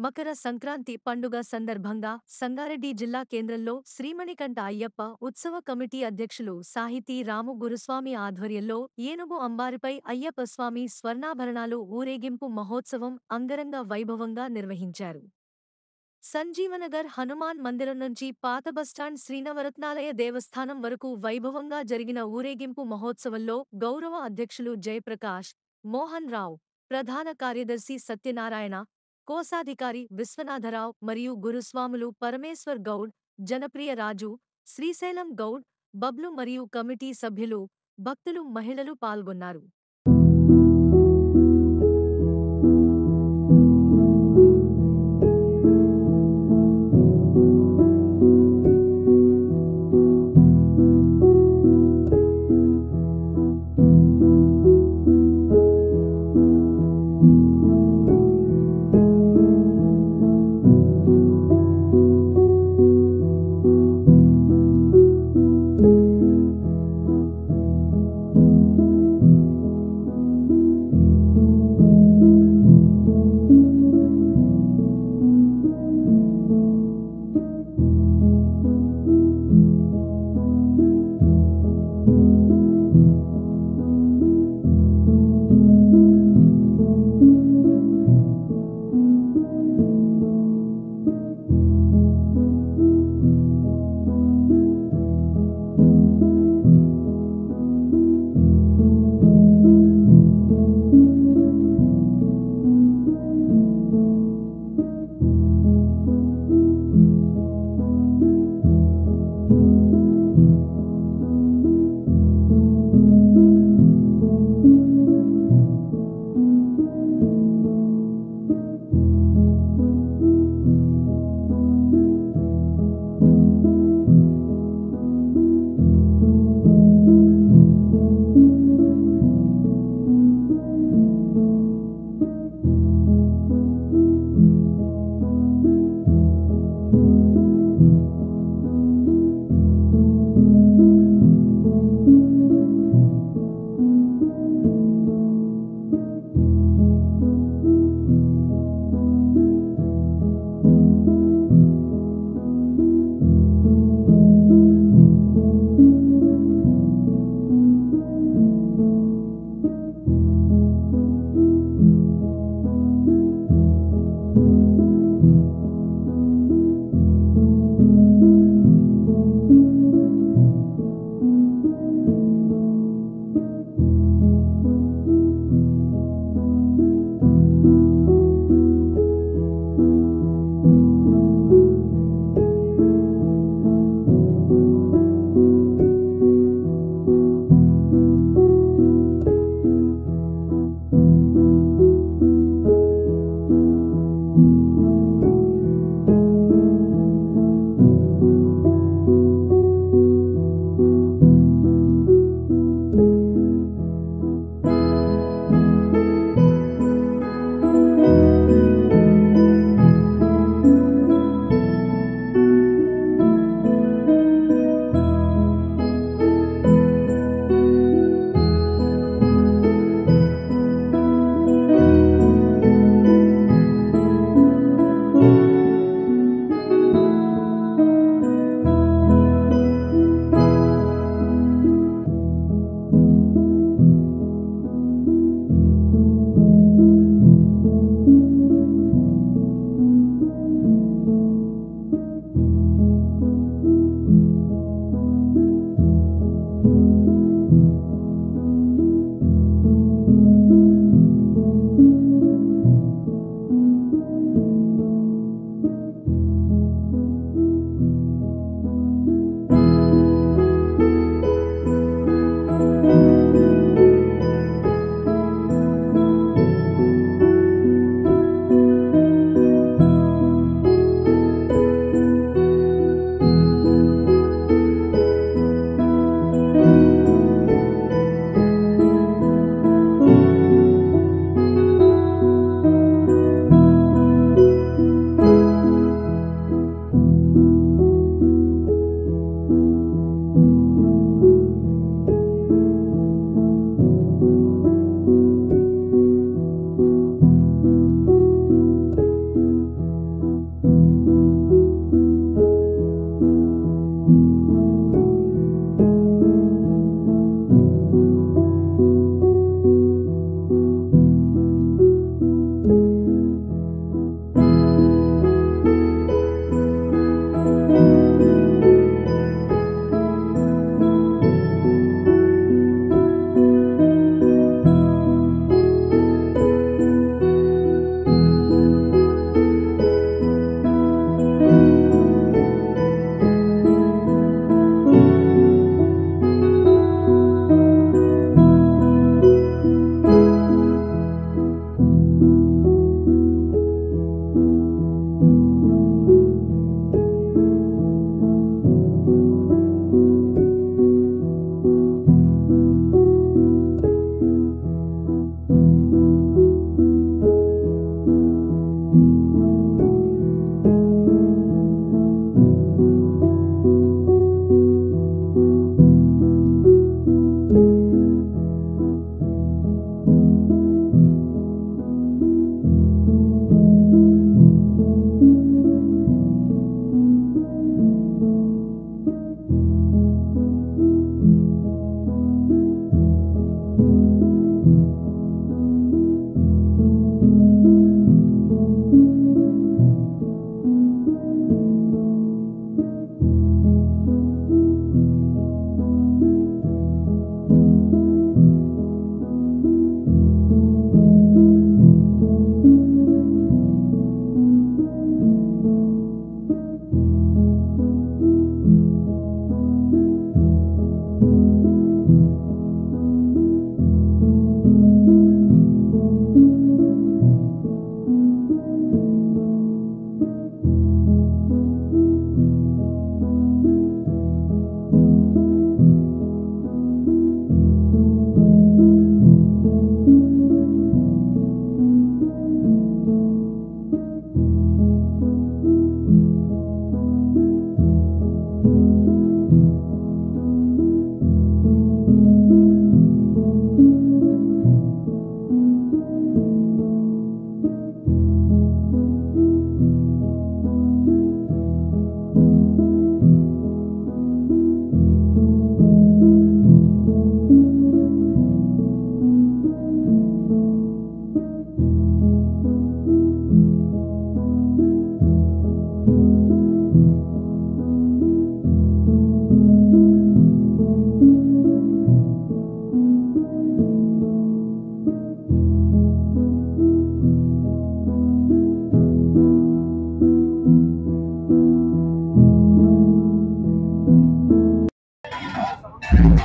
మకర సంక్రాంతి పండుగ సందర్భంగా సంగారెడ్డి జిల్లా కేంద్రంలో శ్రీమణికంఠ అయ్యప్ప ఉత్సవ కమిటీ అధ్యక్షులు సాహితీ రాము గురుస్వామి ఆధ్వర్యంలో ఏనుగు అంబారిపై అయ్యప్ప స్వామి స్వర్ణాభరణాలు ఊరేగింపు మహోత్సవం అంగరంగ వైభవంగా నిర్వహించారు. సంజీవనగర్ హనుమాన్ మందిరం నుంచి పాత బస్టాండ్ శ్రీనవరత్నాలయ దేవస్థానం వరకు వైభవంగా జరిగిన ఊరేగింపు మహోత్సవంలో గౌరవ అధ్యక్షులు జయప్రకాష్, మోహన్ రావు, ప్రధాన కార్యదర్శి సత్యనారాయణ, కోశాధికారి విశ్వనాథరావు మరియు గురుస్వాములు పరమేశ్వర్ గౌడ్, జనప్రియ రాజు, శ్రీశైలం గౌడ్, బబ్లు మరియు కమిటీ సభ్యులు, భక్తులు మహిళలు పాల్గొన్నారు.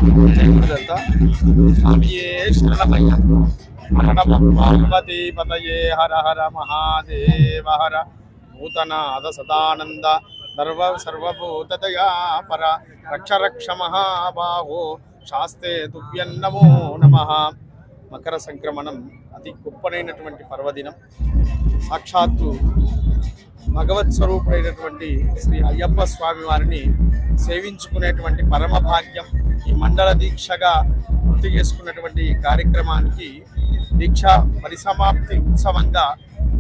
గురుదత్త స్వామియే శరణమయ్య పార్వతీ పతయే హర హర మహాదేవ హర నూతన అద సదానంద సర్వభూతదయా పర రక్ష రక్ష మహాబాహో శాస్తే తుభ్యం నమో నమః. మకర సంక్రమణం అతి గొప్పనైనటువంటి పర్వదినం. సాక్షాత్తు భగవత్ స్వరూపుడైనటువంటి శ్రీ అయ్యప్ప స్వామి వారిని సేవించుకునేటువంటి పరమ భాగ్యం ఈ మండల దీక్షగా పూర్తి చేసుకున్నటువంటి కార్యక్రమానికి దీక్ష పరిసమాప్తి ఉత్సవంగా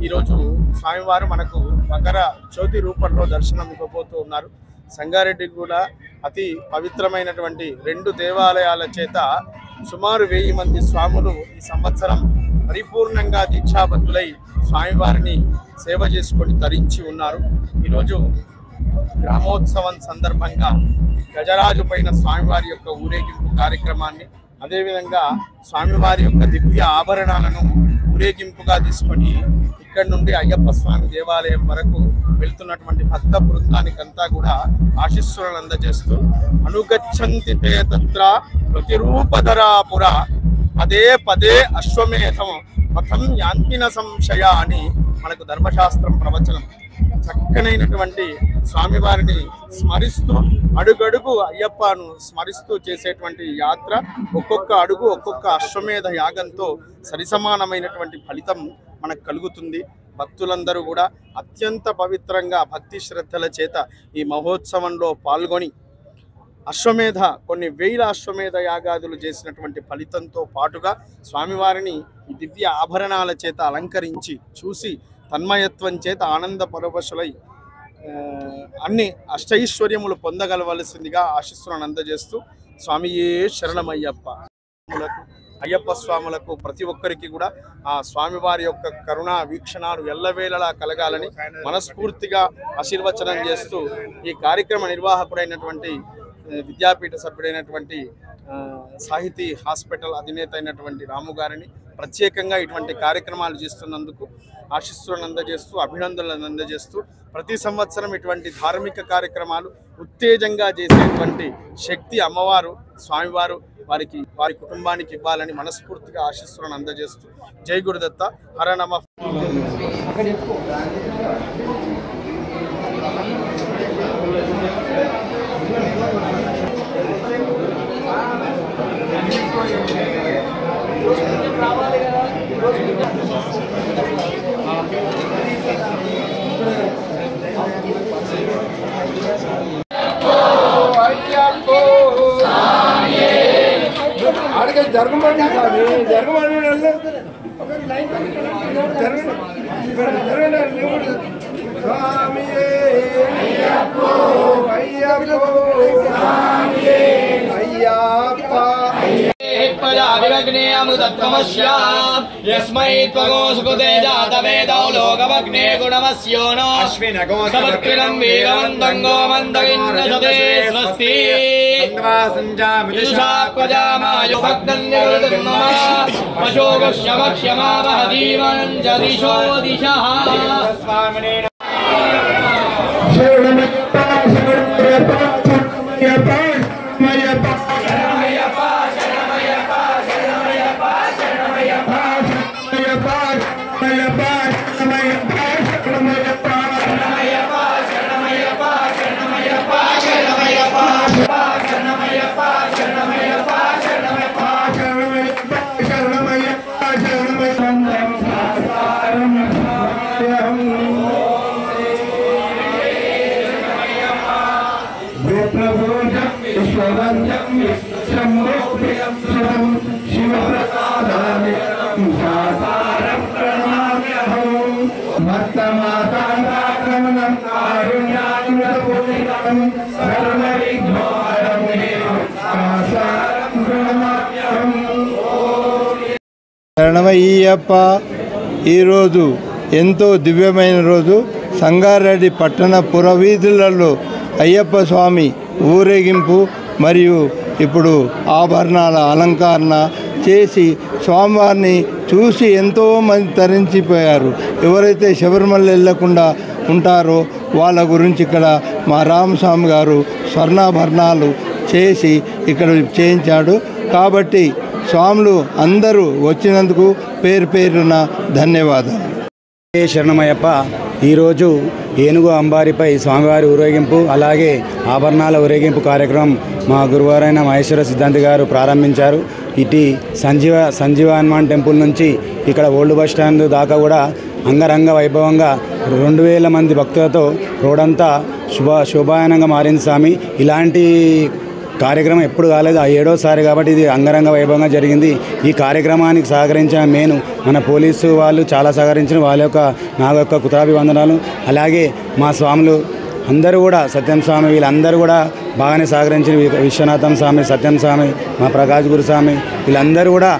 ఈరోజు స్వామివారు మనకు మకర జ్యోతి రూపంలో దర్శనం ఇవ్వబోతూ ఉన్నారు. సంగారెడ్డి కూడా అతి పవిత్రమైనటువంటి 2 దేవాలయాల చేత సుమారు 1000 మంది స్వాములు ఈ సంవత్సరం పరిపూర్ణంగా దీక్షాబద్ధులై స్వామివారిని సేవ చేసుకొని తరించి ఉన్నారు. ఈరోజు గ్రామోత్సవం సందర్భంగా గజరాజు పైన స్వామివారి యొక్క ఊరేగింపు కార్యక్రమాన్ని, అదేవిధంగా స్వామివారి యొక్క దివ్య ఆభరణాలను ఊరేగింపుగా తీసుకొని ఇక్కడి నుండి అయ్యప్ప స్వామి దేవాలయం వరకు వెళ్తున్నటువంటి భక్త బృందానికంతా కూడా ఆశీస్సులను అందజేస్తూ అనుగచ్చంతి తే తత్ర ప్రతిరూపధరాపుర పదే పదే అశ్వమేధం పథం యాంతిన సంశయ అని మనకు ధర్మశాస్త్రం ప్రవచనం. చక్కనైనటువంటి స్వామివారిని స్మరిస్తూ అడుగడుగు అయ్యప్పను స్మరిస్తూ చేసేటువంటి యాత్ర ఒక్కొక్క అడుగు ఒక్కొక్క అశ్వమేధ యాగంతో సరిసమానమైనటువంటి ఫలితం మనకు కలుగుతుంది. భక్తులందరూ కూడా అత్యంత పవిత్రంగా భక్తి శ్రద్ధల చేత ఈ మహోత్సవంలో పాల్గొని అశ్వమేధ కొన్ని 1000 అశ్వమేధ యాగాదులు చేసినటువంటి ఫలితంతో పాటుగా స్వామివారిని ఈ దివ్య ఆభరణాల చేత అలంకరించి చూసి తన్మయత్వం చేత ఆనంద పరవశులై అన్ని అష్టైశ్వర్యములు పొందగలవలసిందిగా ఆశీస్సులను అందజేస్తూ స్వామియే శరణమయ్యప్ప. అయ్యప్ప స్వాములకు ప్రతి ఒక్కరికి కూడా ఆ స్వామివారి యొక్క కరుణా వీక్షణాలు ఎల్లవేళలా కలగాలని మనస్ఫూర్తిగా ఆశీర్వచనం చేస్తూ ఈ కార్యక్రమ నిర్వాహకుడైనటువంటి విద్యాపీఠ సభ్యుడైనటువంటి సాహితీ హాస్పిటల్ అధినేత అయినటువంటి రాము గారిని ప్రత్యేకంగా ఇటువంటి కార్యక్రమాలు చేస్తున్నందుకు ఆశీస్సులను అందజేస్తూ అభినందనలను అందజేస్తూ ప్రతి సంవత్సరం ఇటువంటి ధార్మిక కార్యక్రమాలు ఉత్తేజంగా చేసేటువంటి శక్తి అమ్మవారు స్వామివారు వారి కుటుంబానికి ఇవ్వాలని మనస్ఫూర్తిగా ఆశీస్సులను అందజేస్తూ జై గురుదత్త హర నమ. జరగమని अभिग्ने अमृतत्वमस्या यस्मै त्वगो सुकृते जातवेदौ लोकमग्ने गुणमस्यो नो सवत्कृतं वीरवन्दङ्गो मन्दगिन्नसते स्वस्ति संजामिदुषाक्वजामायो भक्तन्यकृतिर्मम अशोकश्यमक्ष्यमावहदीवनं च दिशो दिशः శరణమయ్యప్ప. ఈరోజు ఎంతో దివ్యమైన రోజు. సంగారెడ్డి పట్టణ పురవీధులలో అయ్యప్ప స్వామి ఊరేగింపు మరియు ఇప్పుడు ఆభరణాల అలంకరణ చేసి స్వామివారిని చూసి ఎంతోమంది తరించిపోయారు. ఎవరైతే శబరిమల వెళ్లకుండా ఉంటారో వాళ్ళ గురించి ఇక్కడ మా రామస్వామి గారు స్వర్ణాభరణాలు చేసి ఇక్కడ చేయించాడు. కాబట్టి స్వాములు అందరూ వచ్చినందుకు పేరు పేరున ధన్యవాదాలు. శరణమయ్యప్ప. ఈరోజు ఏనుగు అంబారిపై స్వామివారి ఊరేగింపు అలాగే ఆభరణాల ఊరేగింపు కార్యక్రమం మా గురువారైన మహేశ్వర సిద్ధాంతి గారు ప్రారంభించారు. ఇటు సంజీవ హనుమాన్ టెంపుల్ నుంచి ఇక్కడ ఓల్డ్ బస్ స్టాండ్ దాకా కూడా అంగరంగ వైభవంగా 2000 మంది భక్తులతో రోడంతా శోభాయనంగా మారింది స్వామి. ఇలాంటి కార్యక్రమం ఎప్పుడు కాలేదు, 7వసారి కాబట్టి ఇది అంగరంగ వైభవంగా జరిగింది. ఈ కార్యక్రమానికి సహకరించిన మెయిన్ మన పోలీసు వాళ్ళు చాలా సహకరించిన వాళ్ళ యొక్క నా యొక్క కృతాభివందనాలు. అలాగే మా స్వాములు అందరూ కూడా సత్యం స్వామి వీళ్ళందరూ కూడా బాగానే సహకరించిన విశ్వనాథం స్వామి, సత్యం స్వామి, మా ప్రకాష్ గురుస్వామి వీళ్ళందరూ కూడా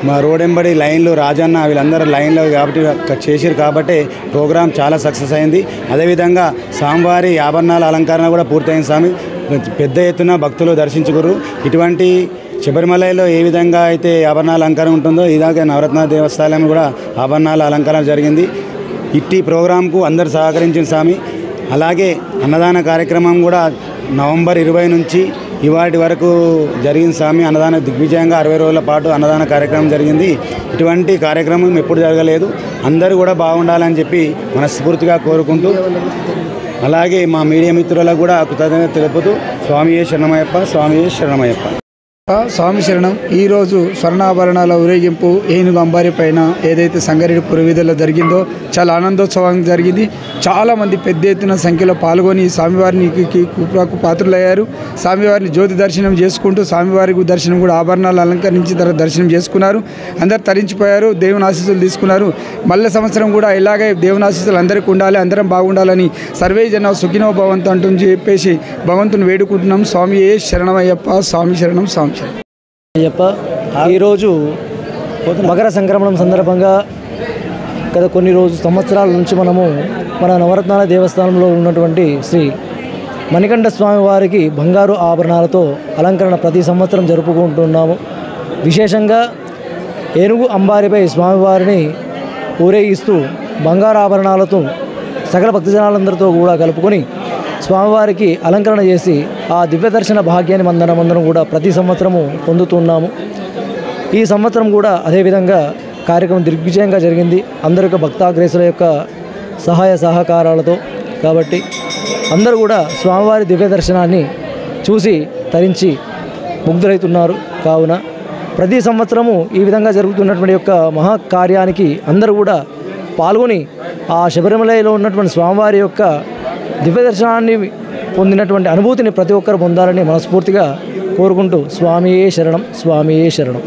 మా రోడెంబడి లైన్లు రాజన్న వీళ్ళందరూ లైన్లో కాబట్టి చేసిరు కాబట్టి ప్రోగ్రాం చాలా సక్సెస్ అయింది. అదేవిధంగా స్వామివారి ఆభరణాల అలంకరణ కూడా పూర్తయింది స్వామి. పెద్ద ఎత్తున భక్తులు దర్శించుకురు. ఇటువంటి శబరిమలలో ఏ విధంగా అయితే ఆభరణాల అలంకరణ ఉంటుందో ఇలాగే నవరత్న దేవస్థానం కూడా ఆభరణాల అలంకరణ జరిగింది. ఇట్టి ప్రోగ్రాంకు అందరు సహకరించిన స్వామి. అలాగే అన్నదాన కార్యక్రమం కూడా నవంబర్ 20 నుంచి ఇవాటి వరకు జరిగింది స్వామి. అన్నదాన దిగ్విజయంగా 60 రోజుల పాటు అన్నదాన కార్యక్రమం జరిగింది. ఇటువంటి కార్యక్రమం ఎప్పుడు జరగలేదు. అందరూ కూడా బాగుండాలని చెప్పి మనస్ఫూర్తిగా కోరుకుంటూ అలాగే మా మీడియా మిత్రులకు కూడా కృతజ్ఞత తెలుపుతూ స్వామియే శరణమయ్యప్ప, స్వామియే శరణమయ్యప్ప. స్వామి శరణం. ఈరోజు స్వర్ణాభరణాల ఊరేగింపు ఏనుగు అంబారి పైన ఏదైతే సంగారెడ్డి పురవీధుల్లో జరిగిందో చాలా ఆనందోత్సవంగా జరిగింది. చాలామంది పెద్ద ఎత్తున సంఖ్యలో పాల్గొని స్వామివారిని కృపకు పాత్రులయ్యారు. స్వామివారిని జ్యోతి దర్శనం చేసుకుంటూ స్వామివారి దర్శనం కూడా ఆభరణాలు అలంకరించి తర్వాత దర్శనం చేసుకున్నారు. అందరు తరించిపోయారు, దేవుని ఆశీస్సులు తీసుకున్నారు. మళ్ళీ సంవత్సరం కూడా ఇలాగే దేవుని ఆశీస్సులు అందరికీ ఉండాలి, అందరం బాగుండాలని సర్వే జన సుఖినో భవంతు అంటూ చెప్పేసి భగవంతుని వేడుకుంటున్నాం. స్వామియే శరణమయ్యప్ప, స్వామి శరణం, స్వామి అయ్యప్ప. ఈరోజు మకర సంక్రమణం సందర్భంగా గత కొన్ని సంవత్సరాల నుంచి మనము మన నవరత్నాల దేవస్థానంలో ఉన్నటువంటి శ్రీ మణికంఠ స్వామి వారికి బంగారు ఆభరణాలతో అలంకరణ ప్రతి సంవత్సరం జరుపుకుంటున్నాము. విశేషంగా ఏనుగు అంబారిపై స్వామివారిని ఊరేగిస్తూ బంగారు ఆభరణాలతో సకల భక్తజనాలందరితో కూడా కలుపుకొని స్వామివారికి అలంకరణ చేసి ఆ దివ్య దర్శన భాగ్యాన్ని మనమందరం కూడా ప్రతి సంవత్సరము పొందుతున్నాము. ఈ సంవత్సరం కూడా అదేవిధంగా కార్యక్రమం దిగ్విజయంగా జరిగింది. అందరి యొక్క భక్తాగ్రేసుల యొక్క సహాయ సహకారాలతో. కాబట్టి అందరూ కూడా స్వామివారి దివ్య దర్శనాన్ని చూసి తరించి ముగ్ధులవుతున్నారు. కావున ప్రతి సంవత్సరము ఈ విధంగా జరుగుతున్నటువంటి యొక్క మహాకార్యానికి అందరూ కూడా పాల్గొని ఆ శబరిమలలో ఉన్నటువంటి స్వామివారి యొక్క దివ్య దర్శనాన్ని పొందినటువంటి అనుభూతిని ప్రతి ఒక్కరు పొందాలని మనస్ఫూర్తిగా కోరుకుంటూ స్వామియే శరణం, స్వామియే శరణం.